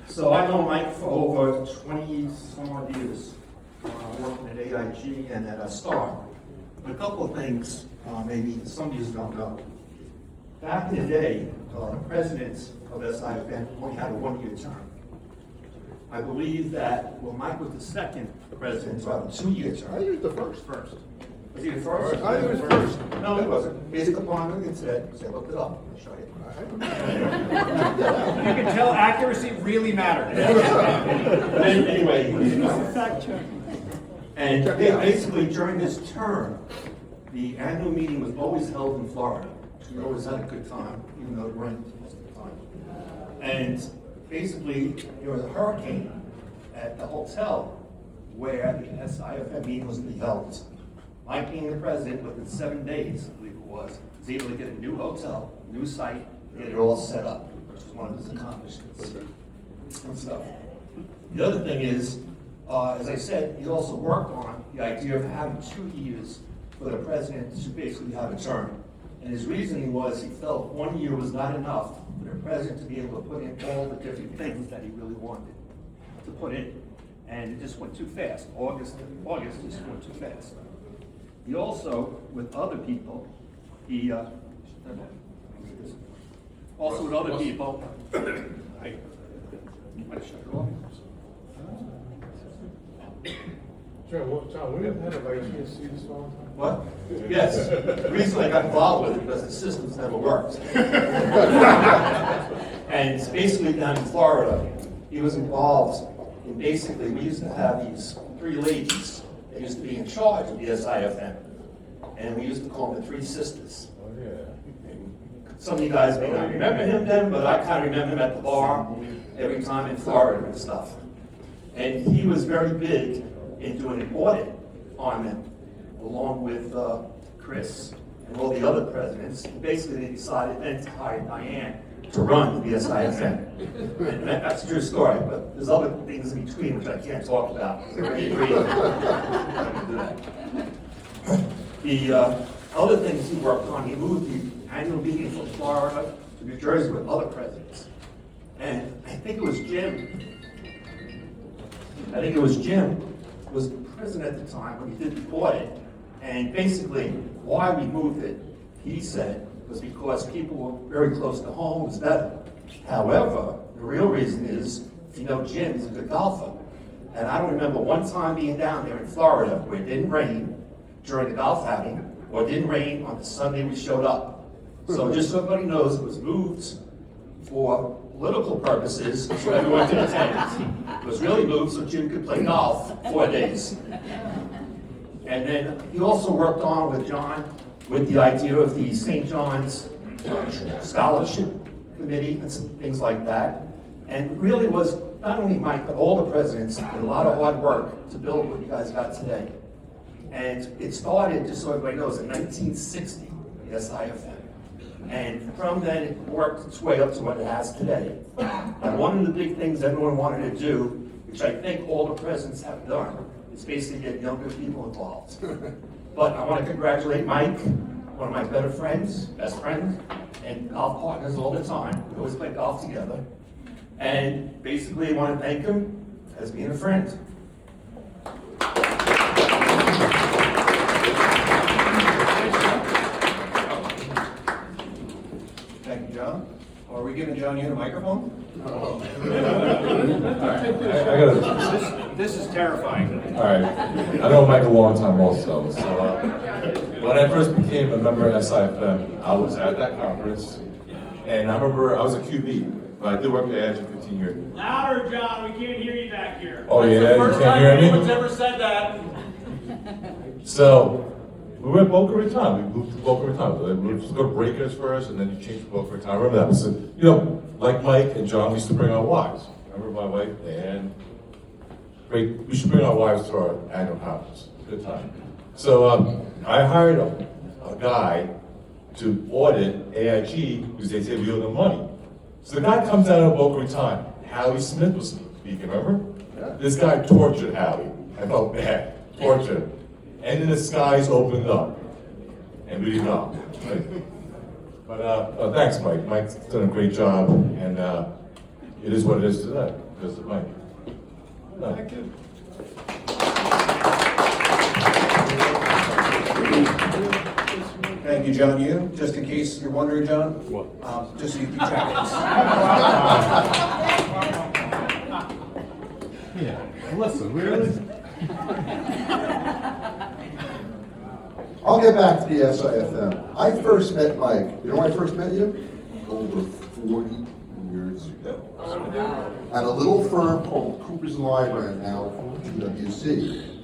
So I know Mike for over 20 some odd years, working at AIG and at Star. But a couple of things maybe some of you don't know. Back in the day, the presidents of SIFN only had a one-year term. I believe that, well, Mike was the second president to have a two-year term. I was the first. Was he the first? I was first. No, he wasn't. Based upon what it said, I looked it up. I'll show you. You can tell accuracy really matters. But anyway, and basically during this term, the annual meeting was always held in Florida. We always had a good time, even though it rained most of the time. And basically, there was a hurricane at the hotel where the SIFM meeting was to be held. Mike being the president, within 7 days, I believe it was able to get a new hotel, new site, get it all set up, which was one of his accomplishments and stuff. The other thing is, as I said, he also worked on the idea of having 2 years for the president to basically have a term. And his reasoning was he felt 1 year was not enough for the president to be able to put in all the different things that he really wanted to put in. And it just went too fast. August just went too fast. He also, with other people, also with other people, I might shut it off. John, we haven't had a ITSC this long time. What? Yes. The reason I got involved with it because the systems never worked. And basically down in Florida, he was involved in basically, we used to have these 3 ladies that used to be in charge of the SIFM. And we used to call them the 3 sisters. Oh, yeah. Some of you guys may not remember him then, but I kind of remember him at the bar every time in Florida and stuff. And he was very big in doing an audit on them, along with Chris and all the other presidents. And basically, they decided then to hire Diane to run the SIFM. And that's a true story, but there's other things in between which I can't talk about. The other things he worked on, he moved the annual meeting from Florida to New Jersey with other presidents. And I think it was Jim was the president at the time when he did the audit. And basically, why we moved it, he said, was because people were very close to home, was better. However, the real reason is, if you know Jim, he's a good golfer. And I don't remember one time being down there in Florida where it didn't rain during the golf outing, or it didn't rain on the Sunday we showed up. So just so everybody knows, it was moved for political purposes, so everyone could attend. It was really moved so Jim could play golf 4 days. And then he also worked on with John, with the idea of the St. John's Scholarship Committee and some things like that. And really was not only Mike, but all the presidents did a lot of hard work to build what you guys got today. And it started, just so everybody knows, in 1960, the SIFM. And from then, it worked its way up to what it has today. And one of the big things everyone wanted to do, which I think all the presidents have done, is basically get younger people involved. But I want to congratulate Mike, one of my better friends, best friend, and golf partners all the time. We always play golf together. And basically, I want to thank him as being a friend. Thank you, John. Are we giving John you a microphone? This is terrifying. All right. I know Mike a long time also. So when I first became a member of SIFM, I was at that conference, and I remember I was a QB, but I did work at Edge for 15 years. Louder, John. We can't hear you back here. Oh yeah, That's the you first can't time hear anyone's me? ever said that. So we were at Boca Raton. We moved to Boca Raton. We were just going to Breakers first, and then you changed to Boca Raton. I remember that. So, you know, like Mike and John, we used to bring our wives. I remember my wife, Diane. Great. We should bring our wives to our annual conference. Good time. So I hired a guy to audit AIG because they said we owe them money. So the guy comes out of Boca Raton. Howie Smith was speaking, remember? Yeah. This guy tortured Howie. I felt bad. Tortured. And then the skies opened up. And we didn't know. Right? But thanks, Mike. Mike's done a great job. And it is what it is today, because of Mike. No. Thank you. Thank you, John Yu. Just in case you're wondering, John. What? Just so you keep track. Yeah, listen, really? I'll get back to the SIFM. I first met Mike. You know when I first met you? Over 40 years ago. At a little firm called Coopers and Lybrand, now PwC.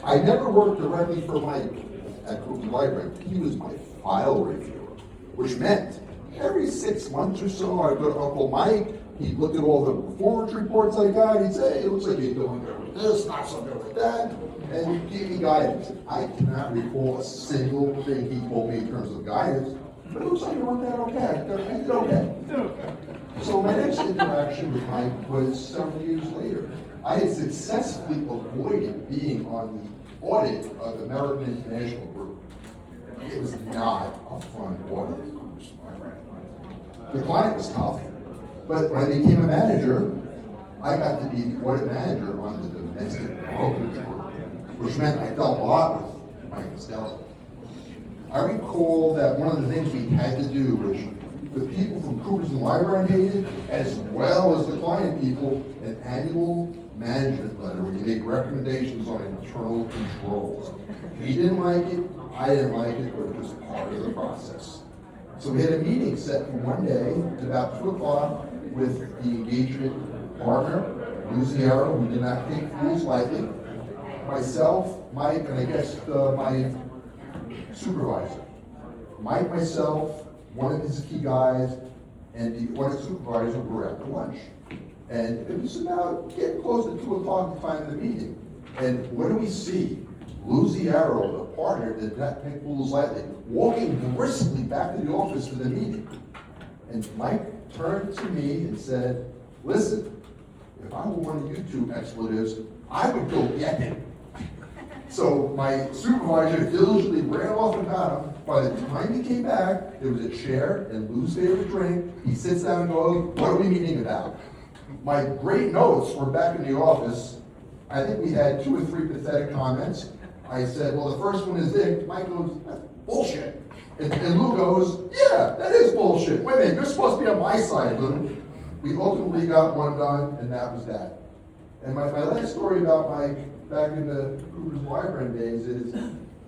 I never worked directly for Mike at Coopers and Lybrand. He was my file reviewer, which meant every 6 months or so I'd go to Uncle Mike. He'd look at all the performance reports I got. He'd say, hey, it looks like you're doing good with this, not so good with that. And he'd give me guidance. I cannot recall a single thing he told me in terms of guidance, but it looks like you went that okay. I did okay. So my next interaction with Mike was several years later. I had successfully avoided being on the audit of the American International Group. It was not a fun audit. The client was tough. But when I became a manager, I got to be the audit manager on the domestic brokerage group, which meant I dealt a lot with Mike Costello. I recall that one of the things we had to do, which the people from Coopers and Lybrand hated, as well as the client people, an annual management letter where you make recommendations on internal controls. He didn't like it, I didn't like it, but it was part of the process. So we had a meeting set for one day at about 2 o'clock with the engagement partner, Luciero, who did not take fools lightly, myself, Mike, and I guess my supervisor. Mike, myself, one of his key guys, and the audit supervisor were at the lunch. And it was about getting close to 2 o'clock the time of the meeting. And what do we see? Luciero, the partner, did not take fools lightly, walking briskly back to the office for the meeting. And Mike turned to me and said, listen, if I were one of you two expletives, I would go get him. So my supervisor diligently ran off and got him. By the time he came back, there was a chair and Lou's favorite drink. He sits down and goes, what are we meeting about? My great notes were back in the office. I think we had 2 or 3 pathetic comments. I said, well, the first one is this. Mike goes, that's bullshit. And Lou goes, yeah, that is bullshit. Wait a minute, you're supposed to be on my side, Lou. We ultimately got one done, and that was that. And my last story about Mike back in the Coopers and Lybrand days is,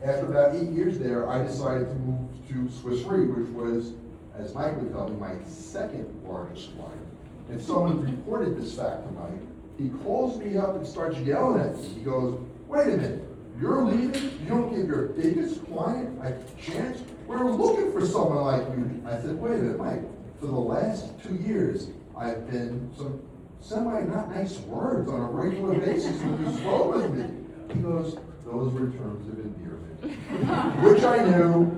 after about 8 years there, I decided to move to Swiss Re, which was, as Mike would tell me, my second largest client. And someone reported this fact to Mike. He calls me up and starts yelling at me. He goes, wait a minute, you're leaving? You don't give your biggest client a chance? We're looking for someone like you. I said, wait a minute, Mike, for the last 2 years, I've been some semi-not nice words on a regular basis when you spoke with me. He goes, those were terms of endearment. Which I knew,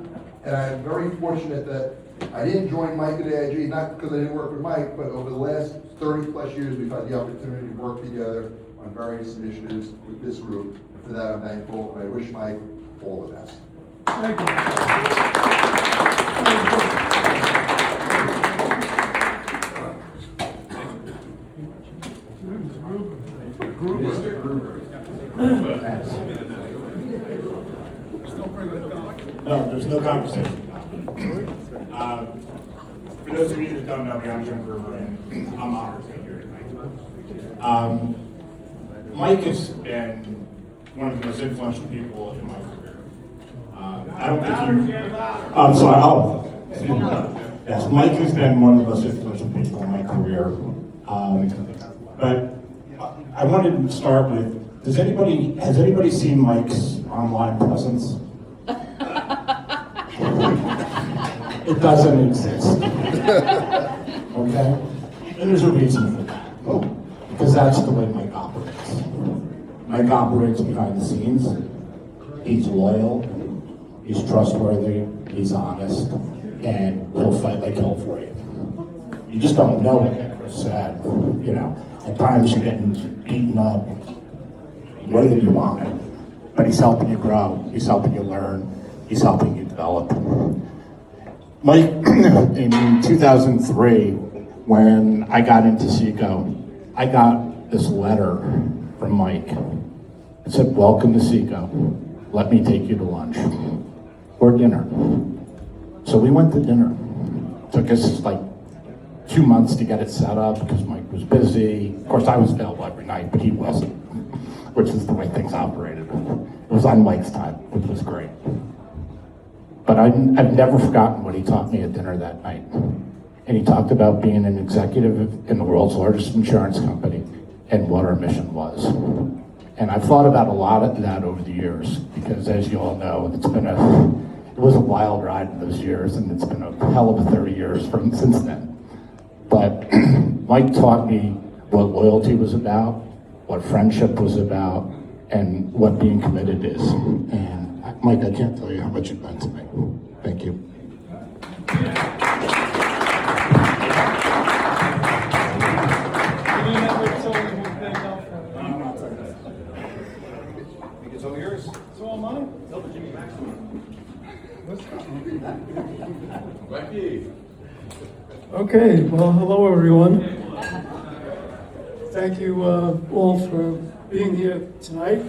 and I'm very fortunate that I didn't join Mike at AIG, not because I didn't work with Mike, but over the last 30 plus years, we've had the opportunity to work together on various initiatives with this group. And for that, I'm thankful, and I wish Mike all the best. Thank you. No, there's no conversation. For those of you that don't know me, I'm Jim Gruber, and I'm honored to be here tonight. Mike has been one of the most influential people in my career. I don't think you... I'm sorry, yes, Mike has been one of the most influential people in my career. But I wanted to start with, has anybody seen Mike's online presence? It doesn't exist. Okay? And there's a reason for that. Because that's the way Mike operates. Mike operates behind the scenes. He's loyal, he's trustworthy, he's honest, and he'll fight like hell for you. You just don't know it. It's sad. You know, at times you're getting beaten up. What do you want? But he's helping you grow, he's helping you learn, he's helping you develop. Mike, in 2003, when I got into Seco, I got this letter from Mike. It said, "Welcome to Seco. Let me take you to lunch or dinner." So we went to dinner. Took us like 2 months to get it set up because Mike was busy. Of course, I was available every night, but he wasn't, which is the way things operated. It was on Mike's time, which was great. But I've never forgotten what he taught me at dinner that night. And he talked about being an executive in the world's largest insurance company and what our mission was. And I've thought about a lot of that over the years because, as you all know, it was a wild ride in those years, and it's been a hell of a 30 years since then. But Mike taught me what loyalty was about, what friendship was about, and what being committed is. And Mike, I can't tell you how much you've meant to me. Thank you. Think it's all yours? It's all mine? Becky. Okay, well, hello, everyone. Thank you all for being here tonight.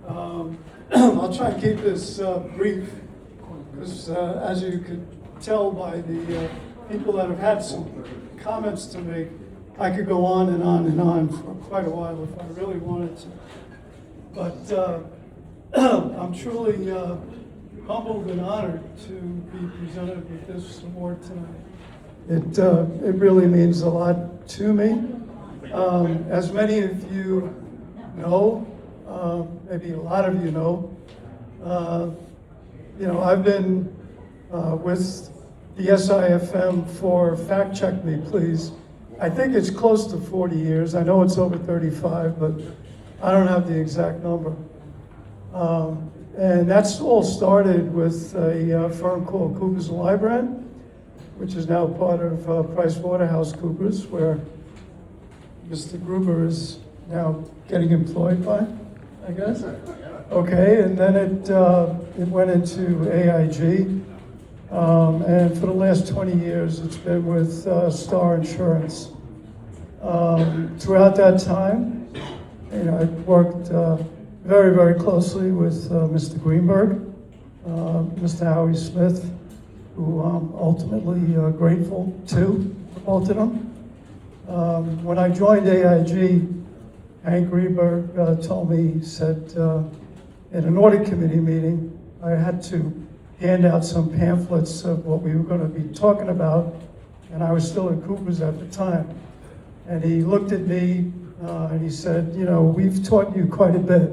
I'll try and keep this brief, because as you could tell by the people that have had some comments to make, I could go on and on and on for quite a while if I really wanted to. But I'm truly humbled and honored to be presented with this award tonight. It really means a lot to me. As many of you know, maybe a lot of you know, I've been with the SIFM for, fact check me please, I think it's close to 40 years. I know it's over 35, but I don't have the exact number. And that's all started with a firm called Coopers & Lybrand, which is now part of PricewaterhouseCoopers, where Mr. Gruber is now getting employed by, I guess. Okay, and then it went into AIG, and for the last 20 years, it's been with Star Insurance. Throughout that time, I worked very, very closely with Mr. Greenberg, Mr. Howie Smith, who I'm ultimately grateful to, both of them. When I joined AIG, Hank Greenberg told me, he said, in an audit committee meeting, I had to hand out some pamphlets of what we were going to be talking about, and I was still at Coopers at the time. And he looked at me and he said, we've taught you quite a bit.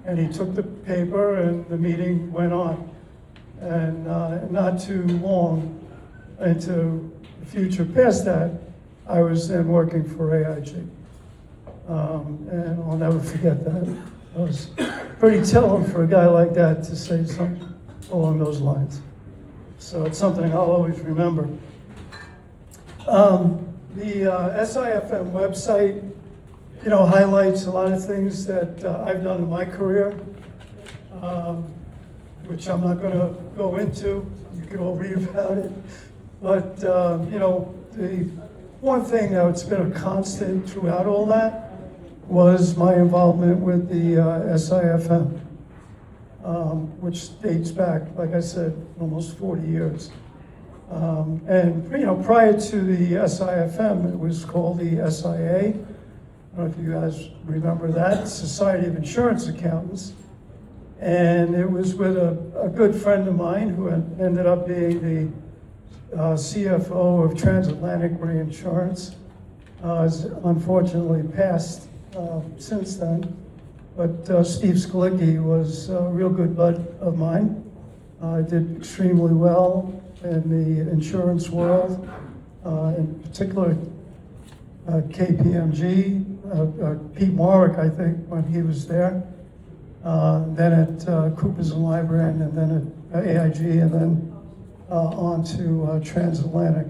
And he took the paper and the meeting went on. And not too long into the future past that, I was then working for AIG. And I'll never forget that. It was pretty telling for a guy like that to say something along those lines. So it's something I'll always remember. The SIFM website, highlights a lot of things that I've done in my career, which I'm not going to go into. You can all read about it. But, the one thing that's been a constant throughout all that was my involvement with the SIFM, which dates back, like I said, almost 40 years. And prior to the SIFM, it was called the SIA. I don't know if you guys remember that, Society of Insurance Accountants. And it was with a good friend of mine who ended up being the CFO of Transatlantic Reinsurance. Has unfortunately passed since then. But Steve Skalicki was a real good bud of mine. Did extremely well in the insurance world, in particular KPMG, Pete Warwick, I think, when he was there. Then at Coopers & Lybrand, and then at AIG, and then on to Transatlantic.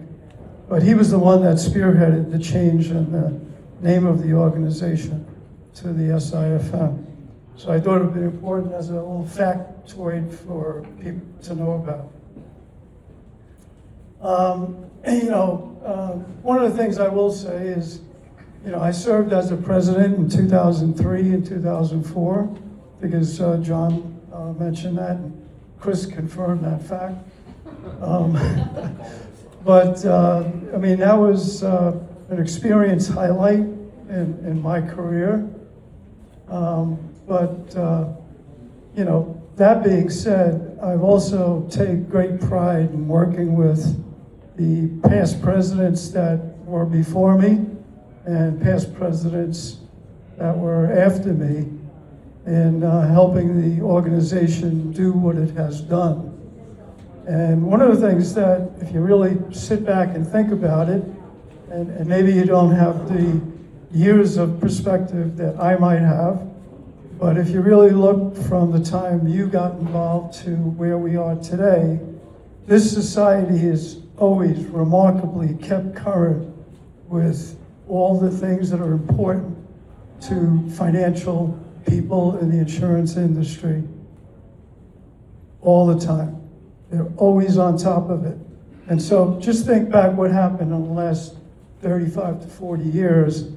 But he was the one that spearheaded the change in the name of the organization to the SIFM. So I thought it would be important as a little factoid for people to know about. One of the things I will say is, I served as a president in 2003 and 2004, because John mentioned that, and Chris confirmed that fact. But, that was an experience highlight in my career. That being said, I've also taken great pride in working with the past presidents that were before me and past presidents that were after me in helping the organization do what it has done. And one of the things that, if you really sit back and think about it, and maybe you don't have the years of perspective that I might have, but if you really look from the time you got involved to where we are today, this society is always remarkably kept current with all the things that are important to financial people in the insurance industry all the time. They're always on top of it. And so just think back what happened in the last 35 to 40 years,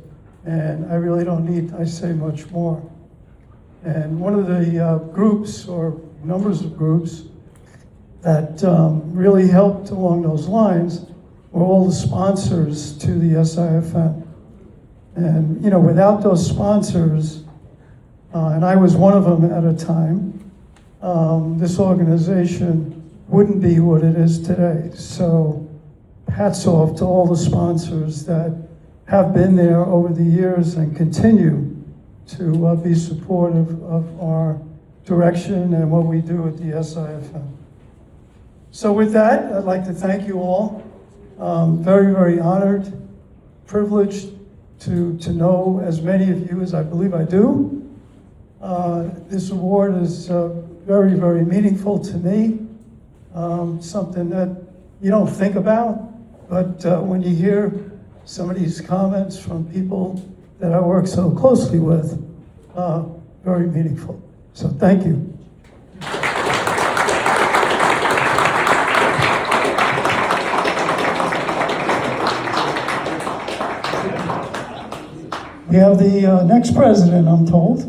and I really don't need to say much more. And one of the groups, or numbers of groups, that really helped along those lines were all the sponsors to the SIFM. And, without those sponsors, and I was one of them at a time, this organization wouldn't be what it is today. So hats off to all the sponsors that have been there over the years and continue to be supportive of our direction and what we do at the SIFM. So with that, I'd like to thank you all. Very, very honored, privileged to know as many of you as I believe I do. This award is very, very meaningful to me. Something that you don't think about, but when you hear some of these comments from people that I work so closely with, very meaningful. So thank you. We have the next president, I'm told,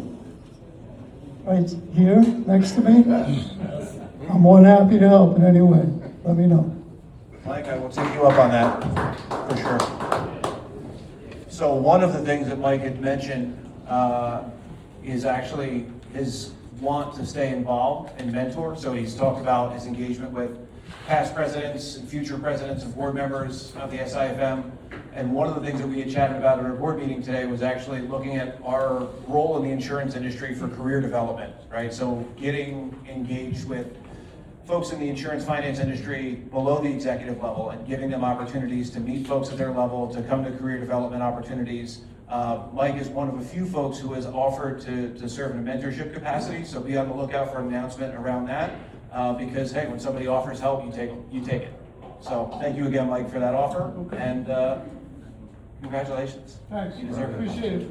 right here next to me. I'm more than happy to help in any way. Let me know. Mike, I will take you up on that, for sure. So one of the things that Mike had mentioned is actually his want to stay involved and mentor. So he's talked about his engagement with past presidents and future presidents and board members of the SIFM. And one of the things that we had chatted about at our board meeting today was actually looking at our role in the insurance industry for career development, right? So getting engaged with folks in the insurance finance industry below the executive level and giving them opportunities to meet folks at their level, to come to career development opportunities. Mike is one of a few folks who has offered to serve in a mentorship capacity, so be on the lookout for an announcement around that, because hey, when somebody offers help, you take it. So thank you again, Mike, for that offer, and congratulations. Thanks, You deserve it. appreciate it.